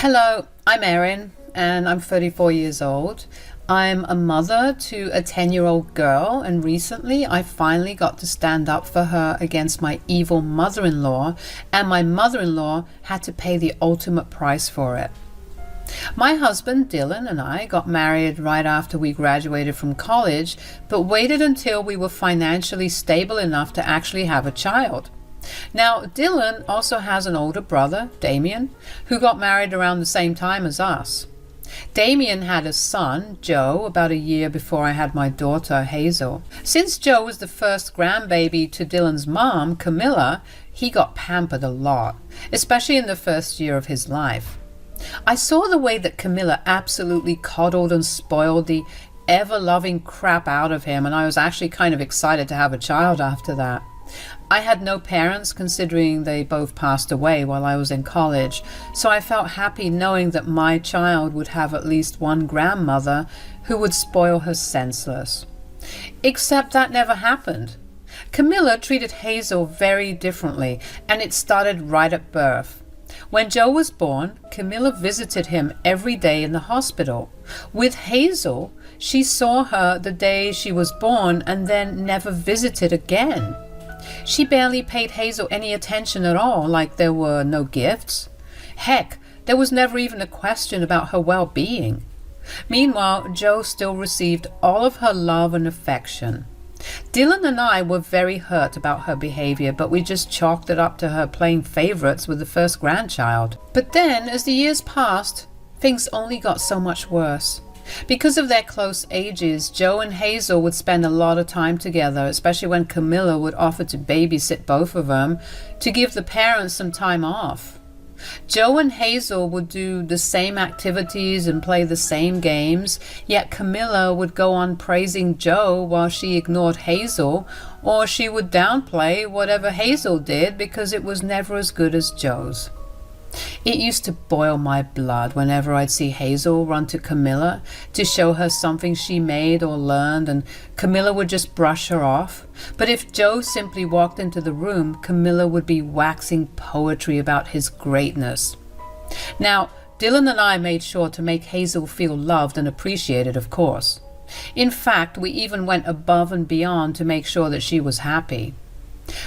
Hello, I'm Erin and I'm 34 years old. I'm a mother to a 10-year-old girl, and recently I finally got to stand up for her against my evil mother-in-law, and my mother-in-law had to pay the ultimate price for it. My husband Dylan and I got married right after we graduated from college, but waited until we were financially stable enough to actually have a child. Now, Dylan also has an older brother, Damien, who got married around the same time as us. Damien had a son, Joe, about a year before I had my daughter, Hazel. Since Joe was the first grandbaby to Dylan's mom, Camilla, he got pampered a lot, especially in the first year of his life. I saw the way that Camilla absolutely coddled and spoiled the ever-loving crap out of him, and I was actually kind of excited to have a child after that. I had no parents, considering they both passed away while I was in college, so I felt happy knowing that my child would have at least one grandmother who would spoil her senseless. Except that never happened. Camilla treated Hazel very differently, and it started right at birth. When Joe was born, Camilla visited him every day in the hospital. With Hazel, she saw her the day she was born and then never visited again. She barely paid Hazel any attention at all, like there were no gifts. Heck, there was never even a question about her well-being. Meanwhile, Joe still received all of her love and affection. Dylan and I were very hurt about her behavior, but we just chalked it up to her playing favorites with the first grandchild. But then, as the years passed, things only got so much worse. Because of their close ages, Joe and Hazel would spend a lot of time together, especially when Camilla would offer to babysit both of them to give the parents some time off. Joe and Hazel would do the same activities and play the same games, yet Camilla would go on praising Joe while she ignored Hazel, or she would downplay whatever Hazel did because it was never as good as Joe's. It used to boil my blood whenever I'd see Hazel run to Camilla to show her something she made or learned, and Camilla would just brush her off. But if Joe simply walked into the room, Camilla would be waxing poetry about his greatness. Now, Dylan and I made sure to make Hazel feel loved and appreciated, of course. In fact, we even went above and beyond to make sure that she was happy.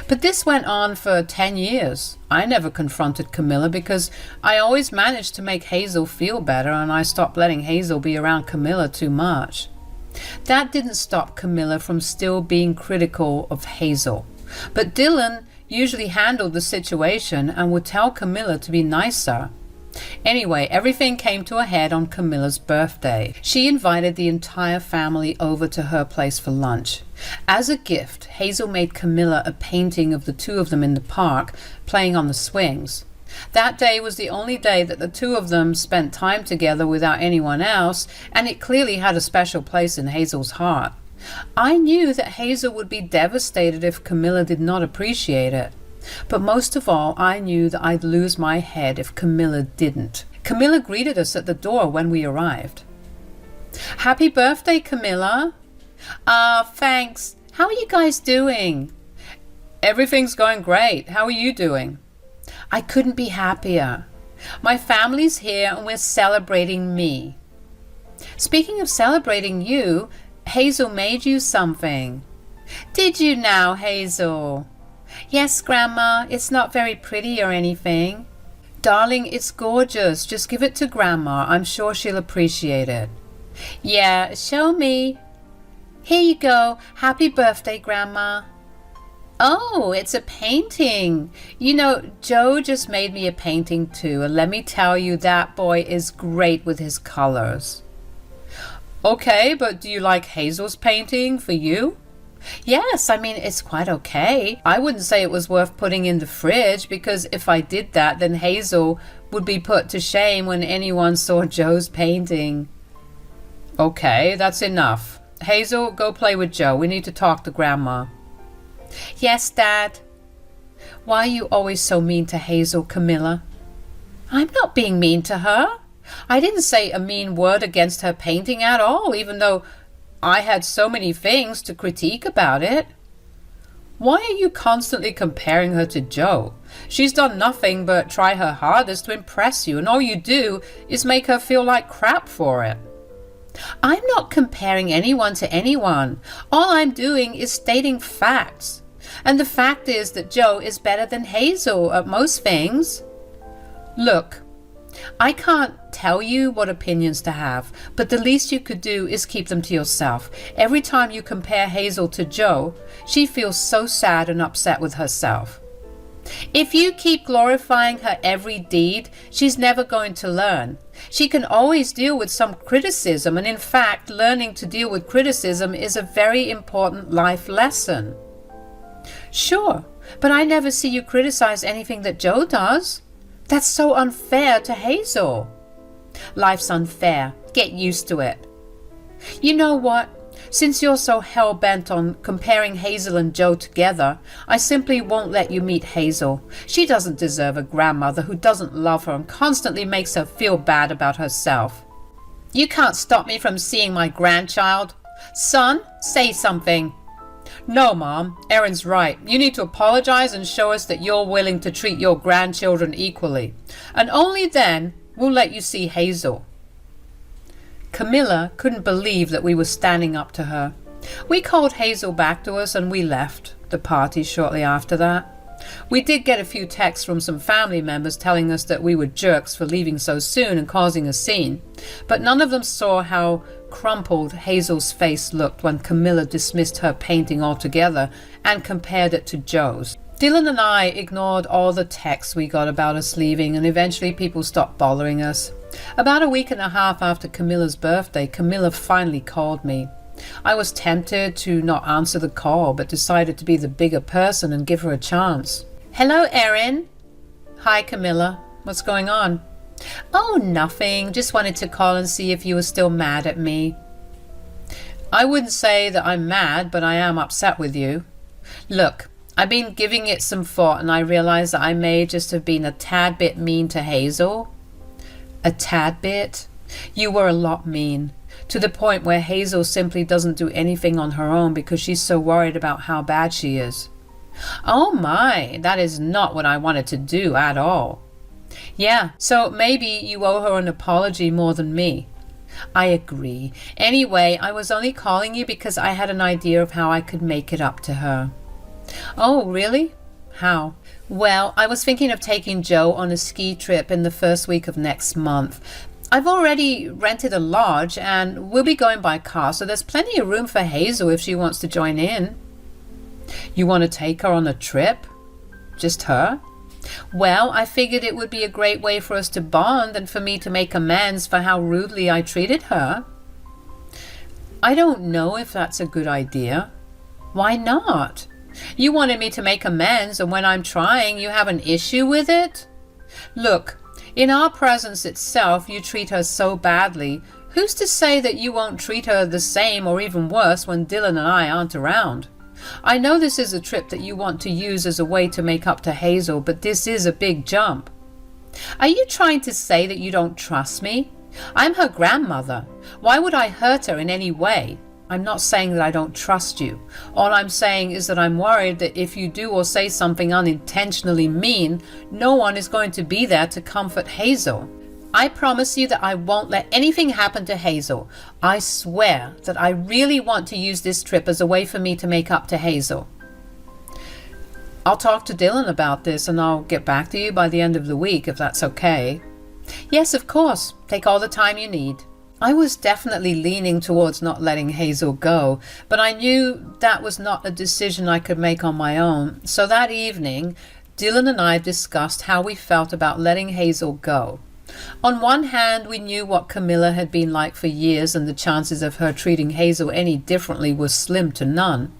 But this went on for 10 years. I never confronted Camilla because I always managed to make Hazel feel better, and I stopped letting Hazel be around Camilla too much. That didn't stop Camilla from still being critical of Hazel. But Dylan usually handled the situation and would tell Camilla to be nicer. Anyway, everything came to a head on Camilla's birthday. She invited the entire family over to her place for lunch. As a gift, Hazel made Camilla a painting of the two of them in the park, playing on the swings. That day was the only day that the two of them spent time together without anyone else, and it clearly had a special place in Hazel's heart. I knew that Hazel would be devastated if Camilla did not appreciate it. But most of all, I knew that I'd lose my head if Camilla didn't. Camilla greeted us at the door when we arrived. "Happy birthday, Camilla." Thanks. How are you guys doing?" "Everything's going great. How are you doing?" "I couldn't be happier. My family's here and we're celebrating me." "Speaking of celebrating you, Hazel made you something." "Did you now, Hazel?" "Yes, Grandma. It's not very pretty or anything." "Darling, it's gorgeous. Just give it to Grandma. I'm sure she'll appreciate it." "Yeah, show me." "Here you go. Happy birthday, Grandma." "Oh, it's a painting. You know, Joe just made me a painting too, and let me tell you, that boy is great with his colors." "Okay, but do you like Hazel's painting for you?" "Yes, I mean, it's quite okay. I wouldn't say it was worth putting in the fridge, because if I did that, then Hazel would be put to shame when anyone saw Joe's painting." "Okay, that's enough. Hazel, go play with Joe. We need to talk to Grandma." "Yes, Dad." "Why are you always so mean to Hazel, Camilla?" "I'm not being mean to her. I didn't say a mean word against her painting at all, even though I had so many things to critique about it." Why are you constantly comparing her to Joe? She's done nothing but try her hardest to impress you, and all you do is make her feel like crap for it. I'm not comparing anyone to anyone. All I'm doing is stating facts. And the fact is that Joe is better than Hazel at most things. Look, I can't tell you what opinions to have, but the least you could do is keep them to yourself. Every time you compare Hazel to Joe, she feels so sad and upset with herself. If you keep glorifying her every deed, she's never going to learn. She can always deal with some criticism, and in fact, learning to deal with criticism is a very important life lesson. Sure, but I never see you criticize anything that Joe does. That's so unfair to Hazel. Life's unfair. Get used to it. You know what? Since you're so hell-bent on comparing Hazel and Joe together, I simply won't let you meet Hazel. She doesn't deserve a grandmother who doesn't love her and constantly makes her feel bad about herself. You can't stop me from seeing my grandchild. Son, say something. No, Mom, Erin's right. You need to apologize and show us that you're willing to treat your grandchildren equally. And only then we'll let you see Hazel. Camilla couldn't believe that we were standing up to her. We called Hazel back to us and we left the party shortly after that. We did get a few texts from some family members telling us that we were jerks for leaving so soon and causing a scene, but none of them saw how crumpled Hazel's face looked when Camilla dismissed her painting altogether and compared it to Joe's. Dylan and I ignored all the texts we got about us leaving, and eventually people stopped bothering us. About a week and a half after Camilla's birthday, Camilla finally called me. I was tempted to not answer the call, but decided to be the bigger person and give her a chance. Hello, Erin. Hi, Camilla. What's going on? Oh, nothing. Just wanted to call and see if you were still mad at me. I wouldn't say that I'm mad, but I am upset with you. Look, I've been giving it some thought and I realize that I may just have been a tad bit mean to Hazel. A tad bit? You were a lot mean. To the point where Hazel simply doesn't do anything on her own because she's so worried about how bad she is. Oh my, that is not what I wanted to do at all. Yeah, so maybe you owe her an apology more than me. I agree. Anyway, I was only calling you because I had an idea of how I could make it up to her. Oh, really? How? Well, I was thinking of taking Joe on a ski trip in the first week of next month. I've already rented a lodge and we'll be going by car, so there's plenty of room for Hazel if she wants to join in. You want to take her on a trip? Just her? Well, I figured it would be a great way for us to bond and for me to make amends for how rudely I treated her. I don't know if that's a good idea. Why not? You wanted me to make amends, and when I'm trying, you have an issue with it? Look, in our presence itself, you treat her so badly. Who's to say that you won't treat her the same or even worse when Dylan and I aren't around? I know this is a trip that you want to use as a way to make up to Hazel, but this is a big jump. Are you trying to say that you don't trust me? I'm her grandmother. Why would I hurt her in any way? I'm not saying that I don't trust you. All I'm saying is that I'm worried that if you do or say something unintentionally mean, no one is going to be there to comfort Hazel. I promise you that I won't let anything happen to Hazel. I swear that I really want to use this trip as a way for me to make up to Hazel. I'll talk to Dylan about this and I'll get back to you by the end of the week if that's okay. Yes, of course. Take all the time you need. I was definitely leaning towards not letting Hazel go, but I knew that was not a decision I could make on my own. So that evening, Dylan and I discussed how we felt about letting Hazel go. On one hand, we knew what Camilla had been like for years, and the chances of her treating Hazel any differently was slim to none.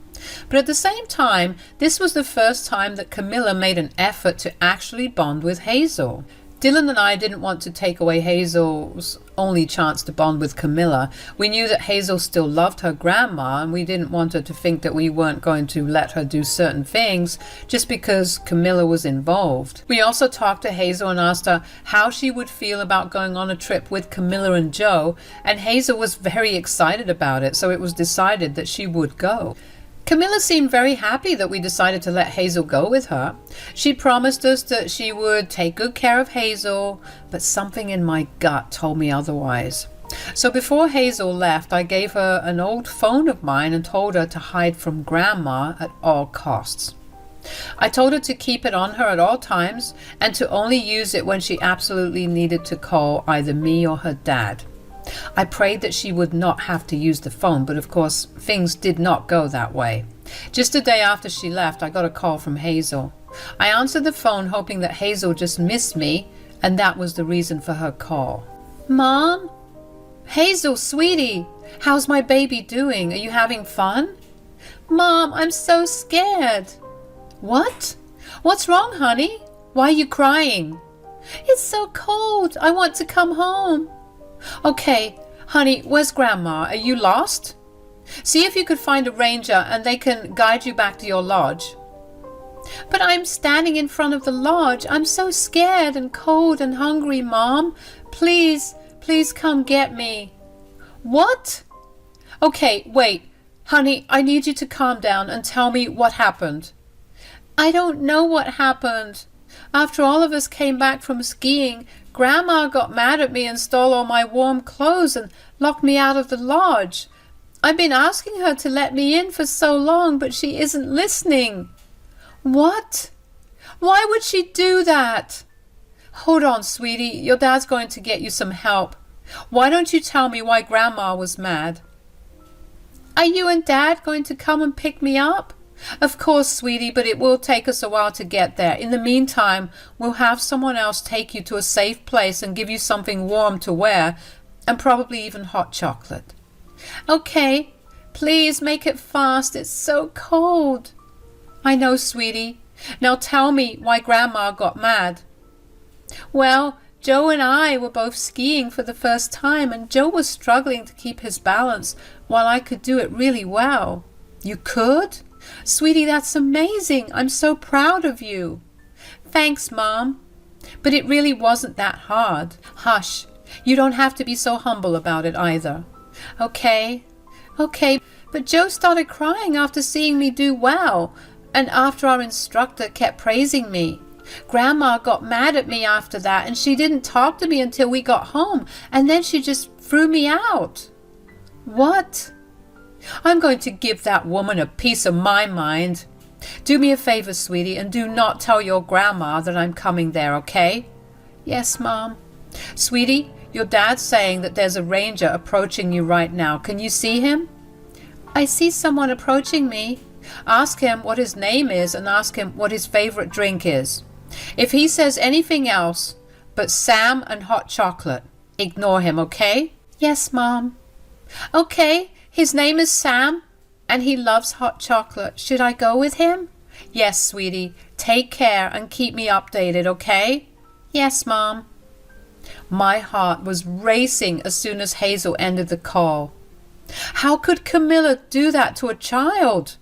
But at the same time, this was the first time that Camilla made an effort to actually bond with Hazel. Dylan and I didn't want to take away Hazel's only chance to bond with Camilla. We knew that Hazel still loved her grandma, and we didn't want her to think that we weren't going to let her do certain things just because Camilla was involved. We also talked to Hazel and asked her how she would feel about going on a trip with Camilla and Joe, and Hazel was very excited about it, so it was decided that she would go. Camilla seemed very happy that we decided to let Hazel go with her. She promised us that she would take good care of Hazel, but something in my gut told me otherwise. So before Hazel left, I gave her an old phone of mine and told her to hide from Grandma at all costs. I told her to keep it on her at all times and to only use it when she absolutely needed to call either me or her dad. I prayed that she would not have to use the phone, but of course things did not go that way. Just a day after she left, I got a call from Hazel. I answered the phone hoping that Hazel just missed me, and that was the reason for her call. Mom? Hazel, sweetie, how's my baby doing? Are you having fun? Mom, I'm so scared. What? What's wrong, honey? Why are you crying? It's so cold. I want to come home. Okay, honey, where's Grandma? Are you lost? See if you could find a ranger and they can guide you back to your lodge. But I'm standing in front of the lodge. I'm so scared and cold and hungry, Mom. Please, please come get me. What? Okay, wait. Honey, I need you to calm down and tell me what happened. I don't know what happened. After all of us came back from skiing, Grandma got mad at me and stole all my warm clothes and locked me out of the lodge. I've been asking her to let me in for so long, but she isn't listening. What? Why would she do that? Hold on, sweetie. Your dad's going to get you some help. Why don't you tell me why Grandma was mad? Are you and Dad going to come and pick me up? Of course, sweetie, but it will take us a while to get there. In the meantime, we'll have someone else take you to a safe place and give you something warm to wear, and probably even hot chocolate. Okay, please make it fast. It's so cold. I know, sweetie. Now tell me why Grandma got mad. Well, Joe and I were both skiing for the first time, and Joe was struggling to keep his balance while I could do it really well. You could? Sweetie, that's amazing. I'm so proud of you. Thanks, Mom. But it really wasn't that hard. Hush. You don't have to be so humble about it either. Okay. But Joe started crying after seeing me do well, and after our instructor kept praising me. Grandma got mad at me after that, and she didn't talk to me until we got home, and then she just threw me out. What? I'm going to give that woman a piece of my mind. Do me a favor, sweetie, and do not tell your grandma that I'm coming there, okay? Yes, Mom. Sweetie, your dad's saying that there's a ranger approaching you right now. Can you see him? I see someone approaching me. Ask him what his name is and ask him what his favorite drink is. If he says anything else but Sam and hot chocolate, ignore him, okay? Yes, Mom. Okay. His name is Sam, and he loves hot chocolate. Should I go with him? Yes, sweetie. Take care and keep me updated, okay? Yes, Mom. My heart was racing as soon as Hazel ended the call. How could Camilla do that to a child?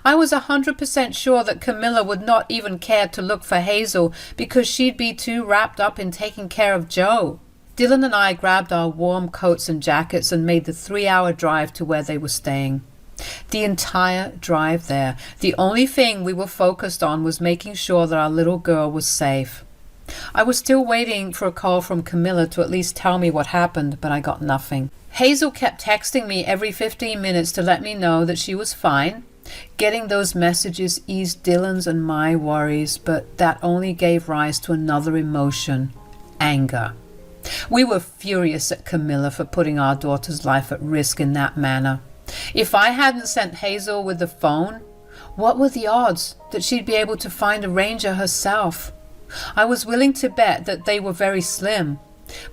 I was 100% sure that Camilla would not even care to look for Hazel because she'd be too wrapped up in taking care of Joe. Dylan and I grabbed our warm coats and jackets and made the 3-hour drive to where they were staying. The entire drive there, the only thing we were focused on was making sure that our little girl was safe. I was still waiting for a call from Camilla to at least tell me what happened, but I got nothing. Hazel kept texting me every 15 minutes to let me know that she was fine. Getting those messages eased Dylan's and my worries, but that only gave rise to another emotion, anger. We were furious at Camilla for putting our daughter's life at risk in that manner. If I hadn't sent Hazel with the phone, what were the odds that she'd be able to find a ranger herself? I was willing to bet that they were very slim.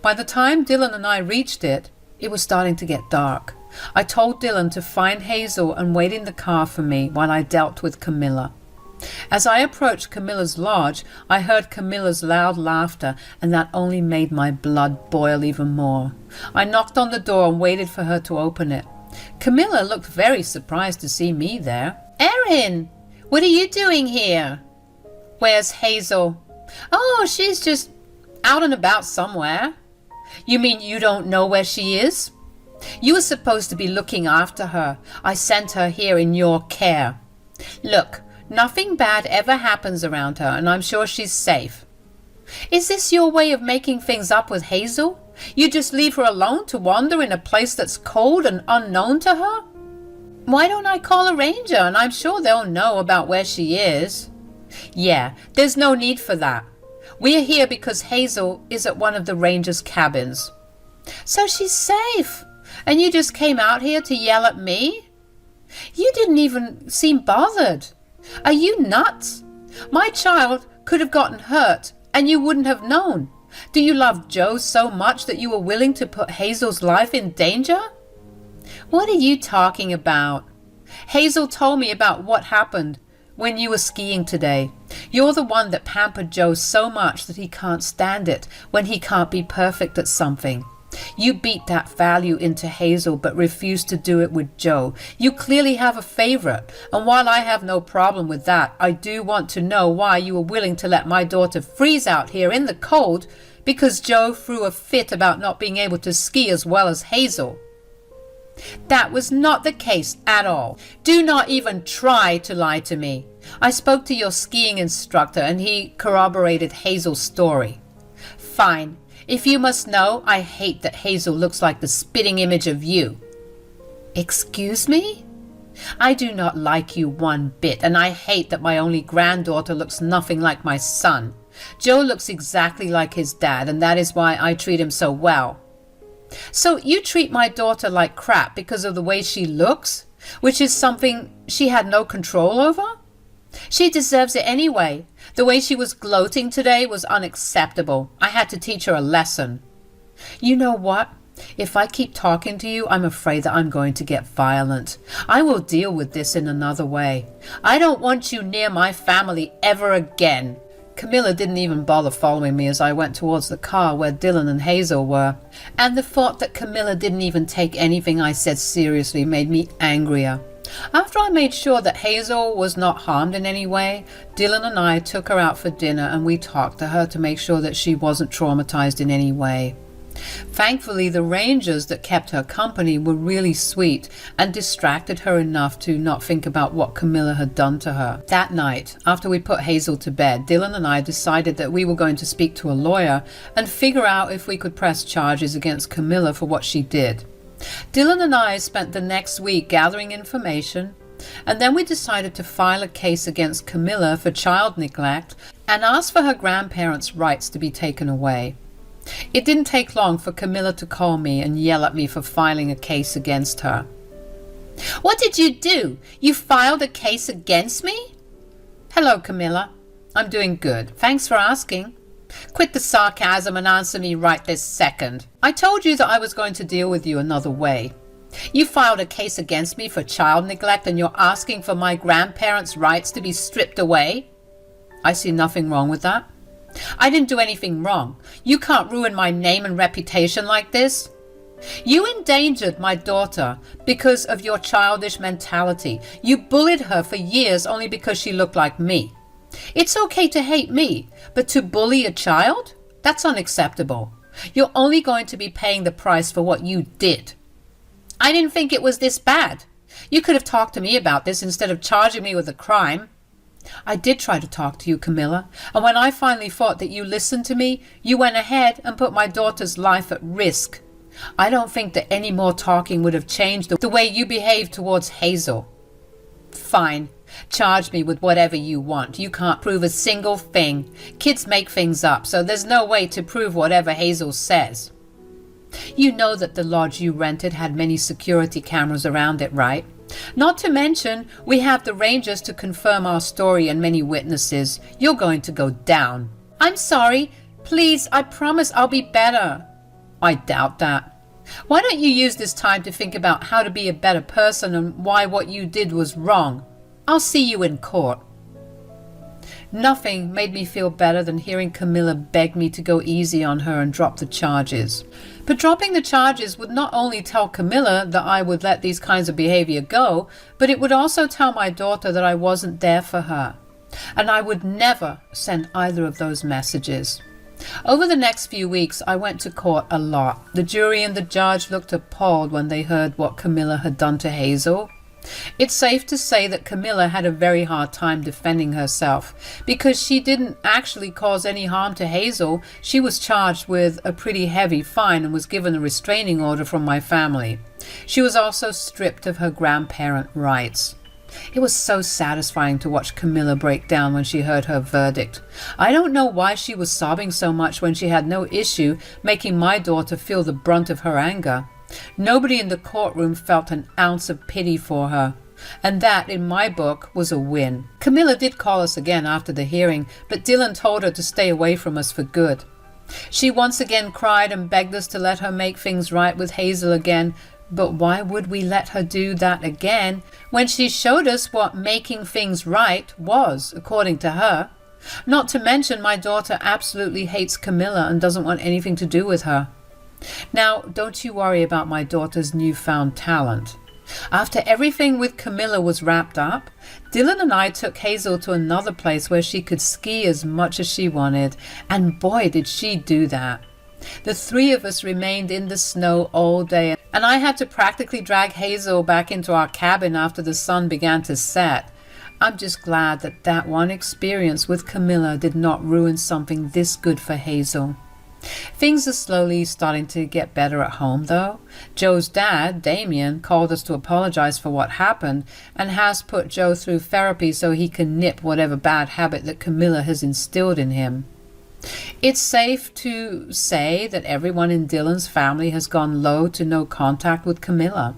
By the time Dylan and I reached it, it was starting to get dark. I told Dylan to find Hazel and wait in the car for me while I dealt with Camilla. As I approached Camilla's lodge, I heard Camilla's loud laughter, and that only made my blood boil even more. I knocked on the door and waited for her to open it. Camilla looked very surprised to see me there. Erin, what are you doing here? Where's Hazel? Oh, she's just out and about somewhere. You mean you don't know where she is? You were supposed to be looking after her. I sent her here in your care. Look, nothing bad ever happens around her, and I'm sure she's safe. Is this your way of making things up with Hazel? You just leave her alone to wander in a place that's cold and unknown to her? Why don't I call a ranger, and I'm sure they'll know about where she is. Yeah, there's no need for that. We're here because Hazel is at one of the rangers' cabins. So she's safe, and you just came out here to yell at me? You didn't even seem bothered. Are you nuts? My child could have gotten hurt, and you wouldn't have known. Do you love Joe so much that you were willing to put Hazel's life in danger? What are you talking about? Hazel told me about what happened when you were skiing today. You're the one that pampered Joe so much that he can't stand it when he can't be perfect at something. You beat that value into Hazel but refused to do it with Joe. You clearly have a favorite, and while I have no problem with that, I do want to know why you were willing to let my daughter freeze out here in the cold because Joe threw a fit about not being able to ski as well as Hazel. That was not the case at all. Do not even try to lie to me. I spoke to your skiing instructor and he corroborated Hazel's story. Fine. If you must know, I hate that Hazel looks like the spitting image of you. Excuse me? I do not like you one bit, and I hate that my only granddaughter looks nothing like my son. Joe looks exactly like his dad, and that is why I treat him so well. So you treat my daughter like crap because of the way she looks, which is something she had no control over? She deserves it anyway. The way she was gloating today was unacceptable. I had to teach her a lesson. You know what? If I keep talking to you, I'm afraid that I'm going to get violent. I will deal with this in another way. I don't want you near my family ever again. Camilla didn't even bother following me as I went towards the car where Dylan and Hazel were, and the thought that Camilla didn't even take anything I said seriously made me angrier. After I made sure that Hazel was not harmed in any way, Dylan and I took her out for dinner and we talked to her to make sure that she wasn't traumatized in any way. Thankfully, the rangers that kept her company were really sweet and distracted her enough to not think about what Camilla had done to her. That night, after we put Hazel to bed, Dylan and I decided that we were going to speak to a lawyer and figure out if we could press charges against Camilla for what she did. Dylan and I spent the next week gathering information, and then we decided to file a case against Camilla for child neglect and ask for her grandparents' rights to be taken away. It didn't take long for Camilla to call me and yell at me for filing a case against her. What did you do? You filed a case against me? Hello, Camilla. I'm doing good. Thanks for asking. Quit the sarcasm and answer me right this second. I told you that I was going to deal with you another way. You filed a case against me for child neglect and you're asking for my grandparents' rights to be stripped away? I see nothing wrong with that. I didn't do anything wrong. You can't ruin my name and reputation like this. You endangered my daughter because of your childish mentality. You bullied her for years only because she looked like me. It's okay to hate me, but to bully a child? That's unacceptable. You're only going to be paying the price for what you did. I didn't think it was this bad. You could have talked to me about this instead of charging me with a crime. I did try to talk to you, Camilla, and when I finally thought that you listened to me, you went ahead and put my daughter's life at risk. I don't think that any more talking would have changed the way you behaved towards Hazel. Fine. Charge me with whatever you want. You can't prove a single thing. Kids make things up, so there's no way to prove whatever Hazel says. You know that the lodge you rented had many security cameras around it, right? Not to mention, we have the rangers to confirm our story and many witnesses. You're going to go down. I'm sorry. Please, I promise I'll be better. I doubt that. Why don't you use this time to think about how to be a better person and why what you did was wrong? I'll see you in court. Nothing made me feel better than hearing Camilla beg me to go easy on her and drop the charges. But dropping the charges would not only tell Camilla that I would let these kinds of behavior go, but it would also tell my daughter that I wasn't there for her. And I would never send either of those messages. Over the next few weeks, I went to court a lot. The jury and the judge looked appalled when they heard what Camilla had done to Hazel. It's safe to say that Camilla had a very hard time defending herself because she didn't actually cause any harm to Hazel. She was charged with a pretty heavy fine and was given a restraining order from my family. She was also stripped of her grandparent rights. It was so satisfying to watch Camilla break down when she heard her verdict. I don't know why she was sobbing so much when she had no issue making my daughter feel the brunt of her anger. Nobody in the courtroom felt an ounce of pity for her, and that, in my book, was a win. Camilla did call us again after the hearing, but Dylan told her to stay away from us for good. She once again cried and begged us to let her make things right with Hazel again, but why would we let her do that again when she showed us what making things right was, according to her? Not to mention my daughter absolutely hates Camilla and doesn't want anything to do with her. Now, don't you worry about my daughter's newfound talent. After everything with Camilla was wrapped up, Dylan and I took Hazel to another place where she could ski as much as she wanted, and boy did she do that. The three of us remained in the snow all day, and I had to practically drag Hazel back into our cabin after the sun began to set. I'm just glad that that one experience with Camilla did not ruin something this good for Hazel. Things are slowly starting to get better at home, though. Joe's dad, Damien, called us to apologize for what happened and has put Joe through therapy so he can nip whatever bad habit that Camilla has instilled in him. It's safe to say that everyone in Dylan's family has gone low to no contact with Camilla.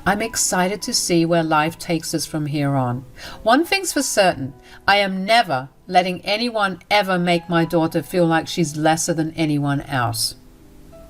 I'm excited to see where life takes us from here on. One thing's for certain, I am never letting anyone ever make my daughter feel like she's lesser than anyone else.